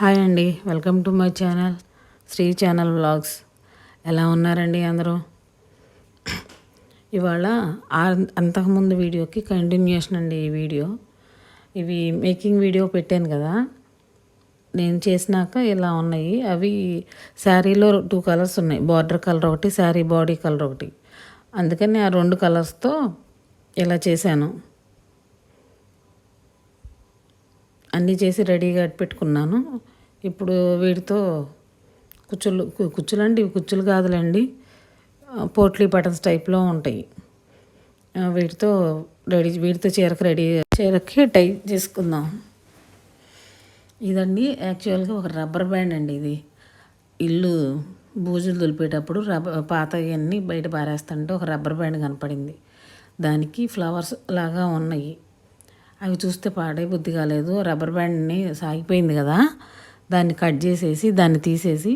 Hi అండి, welcome to my channel Sri channel vlogs. ఎలా ఉన్నారండి అందరూ? ఇవాళ అంతకుముందు వీడియోకి కంటిన్యూషన్ అండి ఈ వీడియో. ఇవి మేకింగ్ వీడియో పెట్టాను కదా, నేను చేసినాక ఇలా ఉన్నాయి. అవి శారీలో 2 కలర్స్ ఉన్నాయి, బార్డర్ కలర్ ఒకటి, శారీ బాడీ కలర్ ఒకటి. అందుకని ఆ 2 కలర్స్తో ఇలా చేశాను. అన్నీ చేసి రెడీగా పెట్టుకున్నాను. ఇప్పుడు వీటితో కుచ్చులు అండి, కుచ్చులు కాదులేండి, పోట్లీ బటన్స్ టైప్లో ఉంటాయి. వీటితో చీరకి టై చేసుకుందాం. ఇదండి యాక్చువల్గా ఒక రబ్బర్ బ్యాండ్ అండి. ఇది ఇల్లు బూజులు దులిపేటప్పుడు పాత ఇవన్నీ బయట పారేస్తుంటే ఒక రబ్బర్ బ్యాండ్ కనపడింది. దానికి ఫ్లవర్స్ లాగా ఉన్నాయి. అవి చూస్తే పాడే బుద్ధి కాలేదు. రబ్బర్ బ్యాండ్ని సాగిపోయింది కదా, దాన్ని కట్ చేసేసి దాన్ని తీసేసి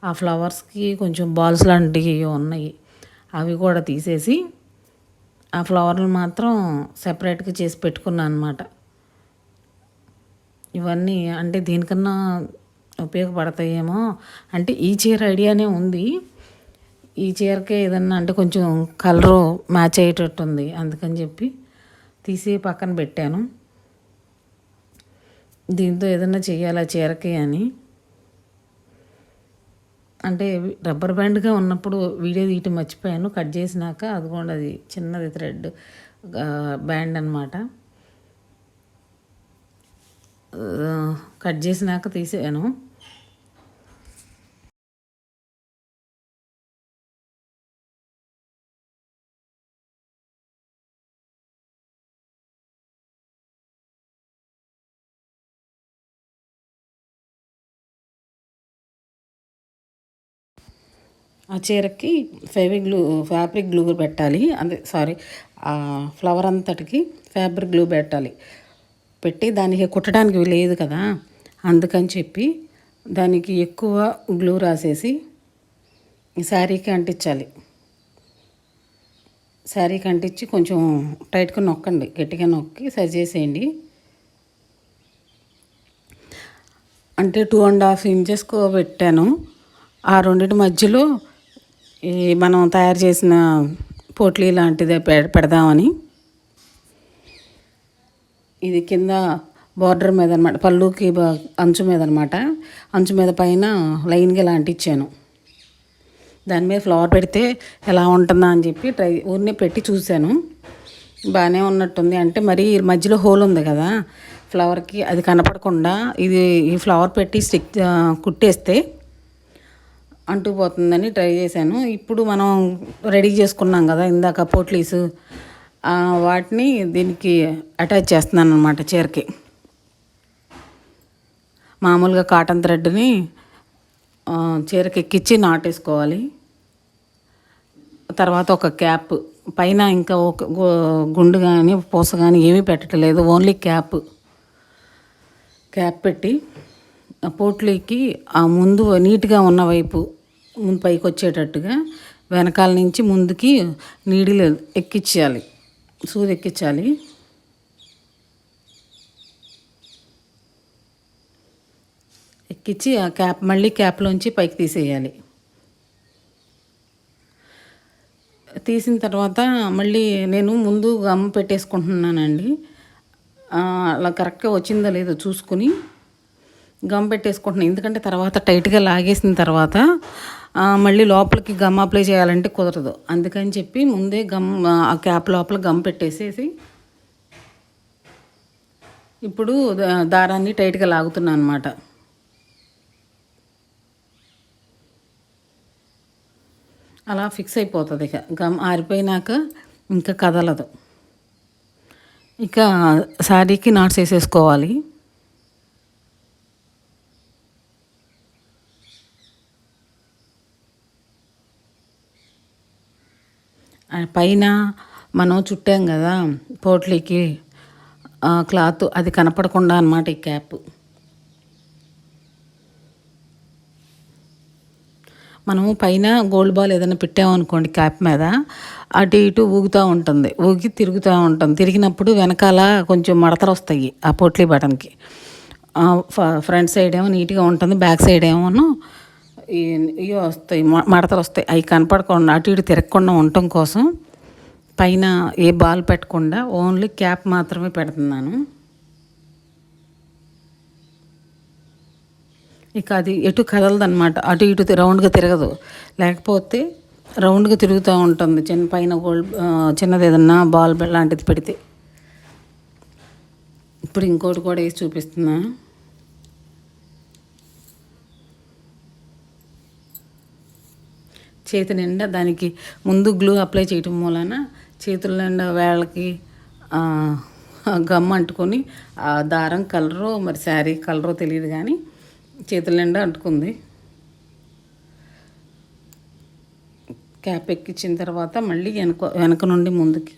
ఆ ఫ్లవర్స్కి కొంచెం బాల్స్ లాంటివి ఉన్నాయి, అవి కూడా తీసేసి ఆ ఫ్లవర్లు మాత్రం సెపరేట్గా చేసి పెట్టుకున్నాను అనమాట. ఇవన్నీ అంటే దీనికన్నా ఉపయోగపడతాయేమో, అంటే ఈ చీర ఐడియానే ఉంది. ఈ చీరకే ఏదన్నా అంటే కొంచెం కలరు మ్యాచ్ అయ్యేటట్టు ఉంది, అందుకని చెప్పి తీసి పక్కన పెట్టాను. దీంతో ఏదన్నా చెయ్యాలా చీరకి అని. అంటే రబ్బర్ బ్యాండ్గా ఉన్నప్పుడు వీడియో తీయటం మర్చిపోయాను. కట్ చేసినాక అదిగోండి, అది చిన్నది థ్రెడ్ బ్యాండ్ అనమాట. కట్ చేసినాక తీసాను. ఆ చీరకి ఫ్యాబ్రిక్ గ్లూ పెట్టాలి. ఫ్లవర్ అంతటికి ఫ్యాబ్రిక్ గ్లూ పెట్టాలి. పెట్టి దానికి కుట్టడానికి లేదు కదా, అందుకని చెప్పి దానికి ఎక్కువ గ్లూ రాసేసి శారీకి అంటించాలి. శారీకి అంటించి కొంచెం టైట్గా నొక్కండి, గట్టిగా నొక్కి సరి చేసేయండి. అంటే 2.5 ఇంచెస్ పెట్టాను. ఆ రెండింటి మధ్యలో ఈ మనం తయారు చేసిన పోట్లీ లాంటిదే పెడదామని. ఇది కింద బార్డర్ మీద అనమాట, పళ్ళుకి అంచు మీద అనమాట. అంచు మీద పైన లైన్గా ఇలా అంటించాను. దాని మీద ఫ్లవర్ పెడితే ఎలా ఉంటుందా అని చెప్పి ఊరినే పెట్టి చూశాను. బాగానే ఉన్నట్టుంది. అంటే మరి మధ్యలో హోల్ ఉంది కదా ఫ్లవర్కి, అది కనపడకుండా ఈ ఫ్లవర్ పెట్టి కుట్టేస్తే అంటుకుపోతుందని ట్రై చేశాను. ఇప్పుడు మనం రెడీ చేసుకున్నాం కదా ఇందాక పోట్లీస్, వాటిని దీనికి అటాచ్ చేస్తున్నాను అనమాట చీరకి. మామూలుగా కాటన్ థ్రెడ్ని చీరకి ఎక్కించి నాటేసుకోవాలి. తర్వాత ఒక క్యాప్ పైన, ఇంకా ఒక గుండు కానీ పూస కానీ ఏమీ పెట్టట్లేదు, ఓన్లీ క్యాప్ పెట్టి ఆ పోట్లీకి ఆ ముందు నీట్గా ఉన్న వైపు ముందు పైకి వచ్చేటట్టుగా వెనకాల నుంచి ముందుకి నీడిలు ఎక్కించాలి, సూది ఎక్కించాలి. ఎక్కించి ఆ మళ్ళీ క్యాప్లోంచి పైకి తీసేయాలి. తీసిన తర్వాత మళ్ళీ నేను ముందు గమ్ పెట్టేసుకుంటున్నానండి. అలా కరెక్ట్గా వచ్చిందో లేదో చూసుకుని గమ్ పెట్టేసుకుంటున్నాను. ఎందుకంటే తర్వాత టైట్గా లాగేసిన తర్వాత మళ్ళీ లోపలికి గమ్ అప్లై చేయాలంటే కుదరదు. అందుకని చెప్పి ముందే ఆ క్యాప్ లోపల గమ్ పెట్టేసేసి ఇప్పుడు దారాన్ని టైట్గా లాగుతున్నాను అనమాట. అలా ఫిక్స్ అయిపోతుంది. ఇక గమ్ ఆరిపోయినాక ఇంకా కదలదు. ఇక శారీకి నాట్స్ వేసేసుకోవాలి. పైన మనం చుట్టాం కదా పోట్లీకి క్లాత్, అది కనపడకుండా అన్నమాట ఈ క్యాప్. మనము పైన గోల్డ్ బాల్ ఏదైనా పెట్టామనుకోండి క్యాప్ మీద, అటు ఇటు ఊగుతూ ఉంటుంది, తిరుగుతూ ఉంటుంది. తిరిగినప్పుడు వెనకాల కొంచెం మడతలు వస్తాయి ఆ పోట్లీ బటన్కి. ఫ్రంట్ సైడ్ ఏమో నీట్గా ఉంటుంది, బ్యాక్ సైడ్ ఏమోను ఇవి వస్తాయి, మడతలు వస్తాయి. అవి కనపడకుండా అటు ఇటు తిరగకుండా ఉండటం కోసం పైన ఏ బాల్ పెట్టకుండా ఓన్లీ క్యాప్ మాత్రమే పెడుతున్నాను. ఇక అది ఎటు కదలదనమాట, అటు ఇటు రౌండ్గా తిరగదు. లేకపోతే రౌండ్గా తిరుగుతూ ఉంటుంది పైన గోల్డ్ చిన్నది ఏదన్నా బాల్ లాంటిది పెడితే. ఇప్పుడు ఇంకోటి కూడా వేసి చూపిస్తున్నా. చేతి నిండా దానికి ముందు గ్లూ అప్లై చేయటం మూలన చేతుల నిండా వేళ్ళకి గమ్ అంటుకొని ఆ దారం కలరో మరి శారీ కలరో తెలియదు కానీ చేతుల నిండా అంటుకుంది. క్యాప్ ఎక్కించిన తర్వాత మళ్ళీ వెనక నుండి ముందుకి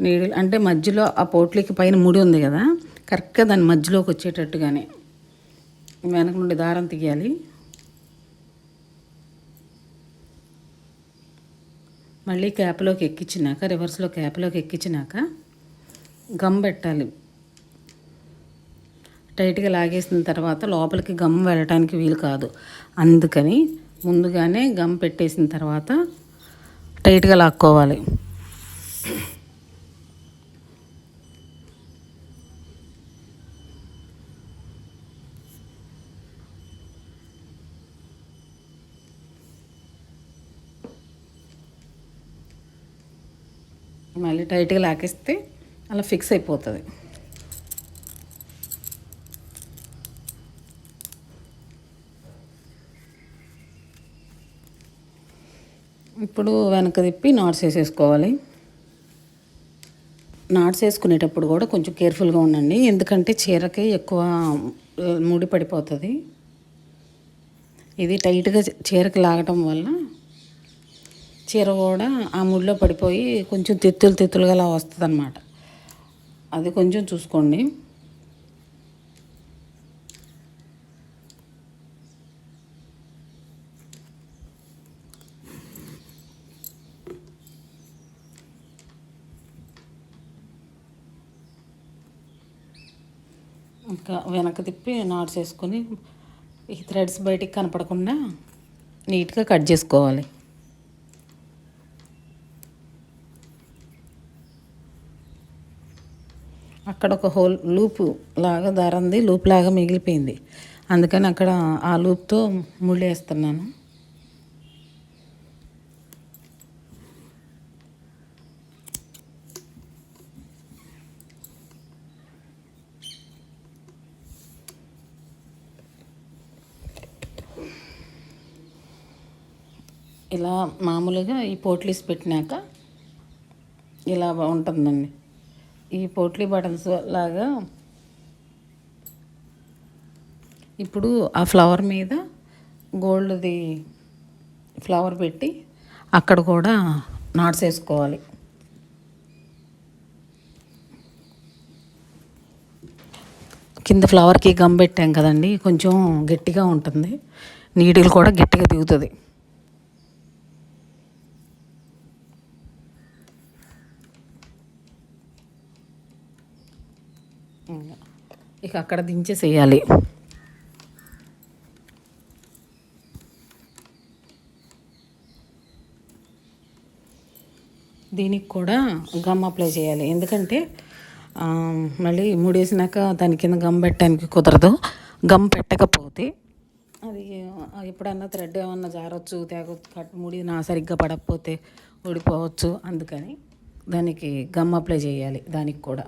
నీడిల్ అంటే మధ్యలో ఆ పోట్లకి పైన ముడి ఉంది కదా, కరెక్ట్గా దాని మధ్యలోకి వచ్చేటట్టుగానే వెనక నుండి దారం తీయాలి. మళ్ళీ క్యాప్లోకి ఎక్కించినాక రివర్స్లో క్యాప్లోకి ఎక్కించినాక గమ్ పెట్టాలి. టైట్గా లాగేసిన తర్వాత లోపలికి గమ్ వెళ్ళటానికి వీలు కాదు. అందుకని ముందుగానే గమ్ పెట్టేసిన తర్వాత టైట్గా లాక్కోవాలి. మళ్ళీ టైట్గా లాకేస్తే అలా ఫిక్స్ అయిపోతుంది. ఇప్పుడు వెనక తిప్పి నాట్స్ వేసేసుకోవాలి. నాట్స్ వేసుకునేటప్పుడు కూడా కొంచెం కేర్ఫుల్గా ఉండండి, ఎందుకంటే చీరకి ఎక్కువ ముడి పడిపోతుంది. ఇది టైట్గా చీరకి లాగటం వల్ల చీర కూడా ఆ ముడిలో పడిపోయి కొంచెం తెత్తులుగా అలా వస్తుంది అన్నమాట. అది కొంచెం చూసుకోండి. ఇంకా వెనక తిప్పి నాట్స్ వేసుకొని ఈ థ్రెడ్స్ బయటికి కనపడకుండా నీట్గా కట్ చేసుకోవాలి. అక్కడ ఒక హోల్ లూప్ లాగా దారంది లూప్ లాగా మిగిలిపోయింది, అందుకని అక్కడ ఆ లూప్తో ముళ్ళు వేస్తున్నాను. ఇలా మామూలుగా ఈ పోట్లీస్ పెట్టినాక ఇలా ఉంటుందండి. ఈ పోట్లీ బటన్స్ లాగా ఇప్పుడు ఆ ఫ్లవర్ మీద గోల్డ్ది ఫ్లవర్ పెట్టి అక్కడ కూడా నాట్స్ వేసుకోవాలి. కింద ఫ్లవర్కి గమ్ పెట్టాం కదండి, కొంచెం గట్టిగా ఉంటుంది, నీడిల్ కూడా గట్టిగా దిగుతుంది. ఇక అక్కడ దించేసేయాలి. దీనికి కూడా గమ్ అప్లై చేయాలి, ఎందుకంటే మళ్ళీ ముడేసినాక దాని కింద గమ్ పెట్టడానికి కుదరదు. గమ్ పెట్టకపోతే అది ఎప్పుడన్నా థ్రెడ్ ఏమన్నా జారొచ్చు, ముడి సరిగ్గా పడకపోతే ఊడిపోవచ్చు. అందుకని దానికి గమ్ అప్లై చేయాలి. దానికి కూడా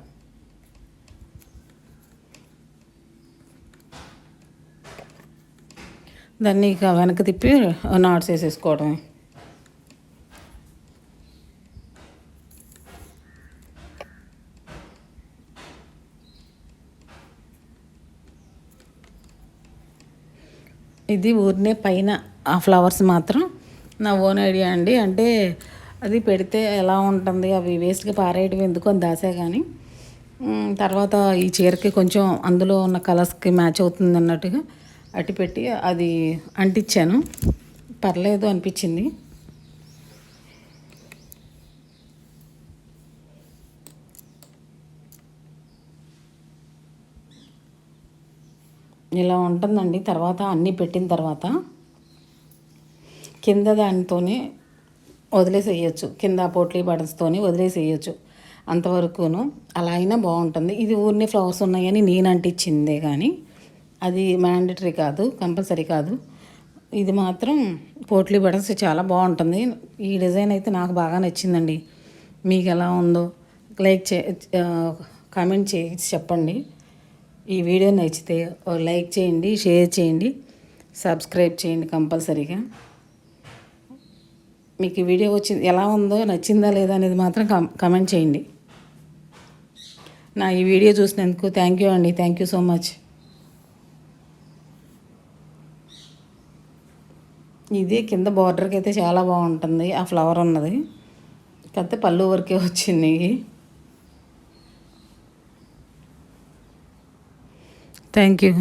దాన్ని ఇక వెనక్కి తిప్పి నాట్స్ వేసేసుకోవడమే. ఇది ఊరినే పైన ఆ ఫ్లవర్స్ మాత్రం నా ఓన్ ఐడియా అండి. అంటే అది పెడితే ఎలా ఉంటుంది, అవి వేస్ట్గా పారేయడం ఎందుకు అని దాసా, కానీ తర్వాత ఈ చీరకి కొంచెం అందులో ఉన్న కలర్స్కి మ్యాచ్ అవుతుంది అన్నట్టుగా అట్టి పెట్టి అది అంటించాను. పర్లేదు అనిపించింది. ఇలా ఉంటుందండి. తర్వాత అన్నీ పెట్టిన తర్వాత కింద దానితోనే వదిలేసేయచ్చు, కింద పోట్లీ బటన్స్తోని వదిలేసేయచ్చు అంతవరకును. అలా అయినా బాగుంటుంది. ఇది ఊరినే ఫ్లవర్స్ ఉన్నాయని నేను అంటించిందే కానీ అది మ్యాండటరీ కాదు, కంపల్సరీ కాదు. ఇది మాత్రం పోట్లీ బటన్స్ చాలా బాగుంటుంది. ఈ డిజైన్ అయితే నాకు బాగా నచ్చిందండి. మీకు ఎలా ఉందో కామెంట్ చేసి చెప్పండి. ఈ వీడియో నచ్చితే లైక్ చేయండి, షేర్ చేయండి, సబ్స్క్రైబ్ చేయండి కంపల్సరీగా. మీకు ఈ వీడియో ఎలా ఉందో, నచ్చిందా లేదా అనేది మాత్రం కమెంట్ చేయండి. నా ఈ వీడియో చూసినందుకు థ్యాంక్ యూ అండి. Thank you so much. ఇది కింద బార్డర్కి అయితే చాలా బాగుంటుంది. ఆ ఫ్లవర్ ఉన్నది కాకపోతే పళ్ళు వరకే వచ్చింది. Thank you.